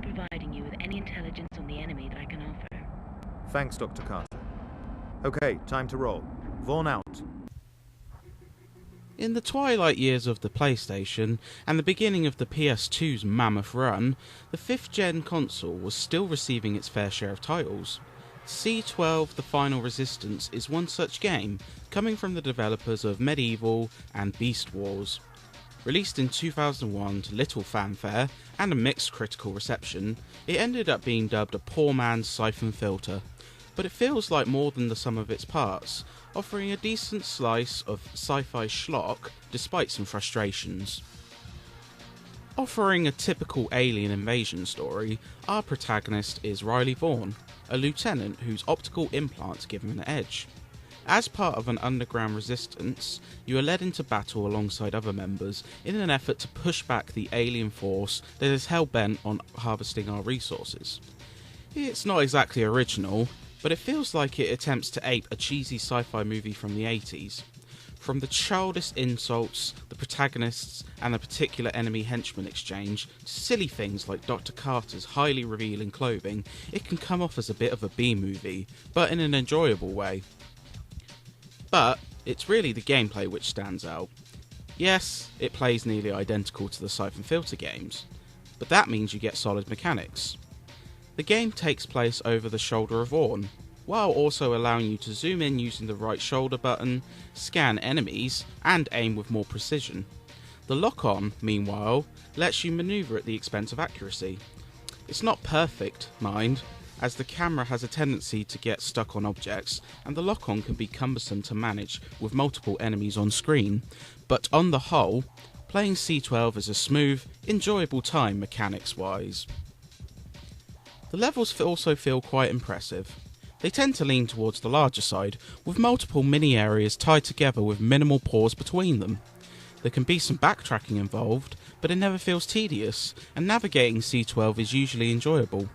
be providing you with any intelligence on the enemy that I can offer. Thanks, Dr. Carter. Okay, time to roll. Vaughn out. In the twilight years of the PlayStation, and the beginning of the PS2's mammoth run, the 5th gen console was still receiving its fair share of titles. C12 The Final Resistance is one such game, coming from the developers of Medieval and Beast Wars. Released in 2001 to little fanfare and a mixed critical reception, it ended up being dubbed a poor man's Siphon Filter, but it feels like more than the sum of its parts, offering a decent slice of sci-fi schlock despite some frustrations. Offering a typical alien invasion story, our protagonist is Riley Vaughn, a lieutenant whose optical implants give him an edge. As part of an underground resistance, you are led into battle alongside other members in an effort to push back the alien force that is hell-bent on harvesting our resources. It's not exactly original, but it feels like it attempts to ape a cheesy sci-fi movie from the 80s. From the childish insults, the protagonists, and the particular enemy henchman exchange, to silly things like Dr. Carter's highly revealing clothing, it can come off as a bit of a B-movie, but in an enjoyable way. But it's really the gameplay which stands out. Yes, it plays nearly identical to the Siphon Filter games, but that means you get solid mechanics. The game takes place over the shoulder of Vaughn, while also allowing you to zoom in using the right shoulder button, scan enemies, and aim with more precision. The lock-on, meanwhile, lets you manoeuvre at the expense of accuracy. It's not perfect, mind, as the camera has a tendency to get stuck on objects, and the lock-on can be cumbersome to manage with multiple enemies on screen, but on the whole, playing C12 is a smooth, enjoyable time mechanics-wise. The levels also feel quite impressive. They tend to lean towards the larger side, with multiple mini areas tied together with minimal pause between them. There can be some backtracking involved, but it never feels tedious, and navigating C12 is usually enjoyable.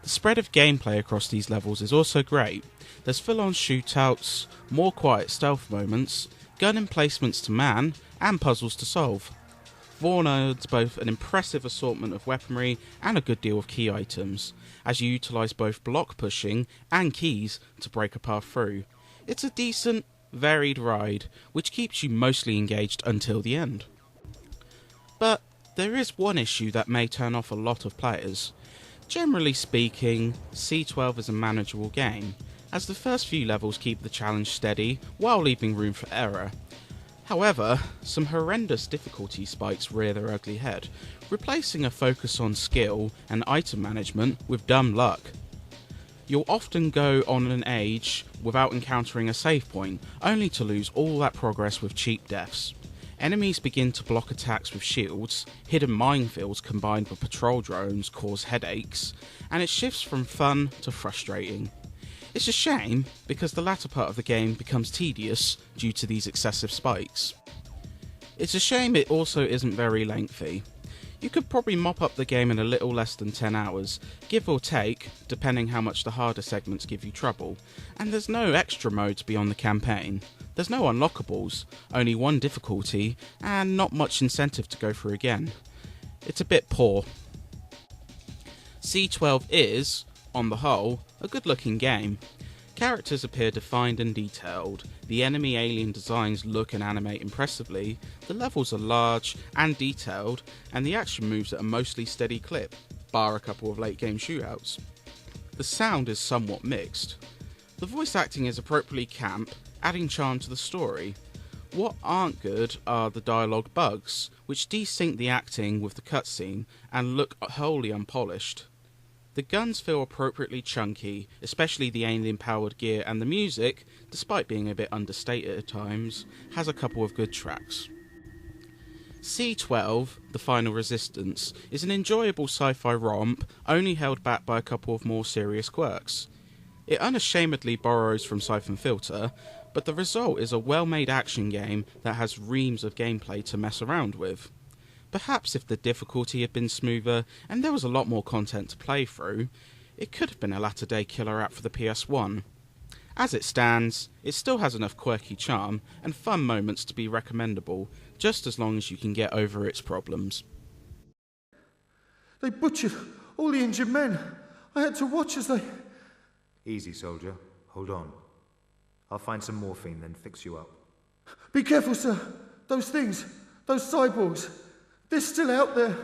The spread of gameplay across these levels is also great. There's full-on shootouts, more quiet stealth moments, gun emplacements to man, and puzzles to solve. Vaughn adds both an impressive assortment of weaponry and a good deal of key items, as you utilise both block pushing and keys to break a path through. It's a decent, varied ride, which keeps you mostly engaged until the end. But there is one issue that may turn off a lot of players. Generally speaking, C12 is a manageable game, as the first few levels keep the challenge steady while leaving room for error. However, some horrendous difficulty spikes rear their ugly head, replacing a focus on skill and item management with dumb luck. You'll often go on an age without encountering a save point, only to lose all that progress with cheap deaths. Enemies begin to block attacks with shields, hidden minefields combined with patrol drones cause headaches, and it shifts from fun to frustrating. It's a shame, because the latter part of the game becomes tedious due to these excessive spikes. It's a shame it also isn't very lengthy. You could probably mop up the game in a little less than 10 hours, give or take, depending how much the harder segments give you trouble, and there's no extra modes beyond the campaign. There's no unlockables, only one difficulty, and not much incentive to go through again. It's a bit poor. C12 is, on the whole, a good looking game. Characters appear defined and detailed, the enemy alien designs look and animate impressively, the levels are large and detailed, and the action moves at a mostly steady clip, bar a couple of late game shootouts. The sound is somewhat mixed. The voice acting is appropriately camp, adding charm to the story. What aren't good are the dialogue bugs, which desync the acting with the cutscene and look wholly unpolished. The guns feel appropriately chunky, especially the alien-powered gear, and the music, despite being a bit understated at times, has a couple of good tracks. C12, The Final Resistance, is an enjoyable sci-fi romp, only held back by a couple of more serious quirks. It unashamedly borrows from Siphon Filter, but the result is a well-made action game that has reams of gameplay to mess around with. Perhaps if the difficulty had been smoother and there was a lot more content to play through, it could have been a latter-day killer app for the PS1. As it stands, it still has enough quirky charm and fun moments to be recommendable, just as long as you can get over its problems. They butchered all the injured men. I had to watch as they... Easy, soldier. Hold on. I'll find some morphine, then fix you up. Be careful, sir. Those things, those cyborgs, they're still out there.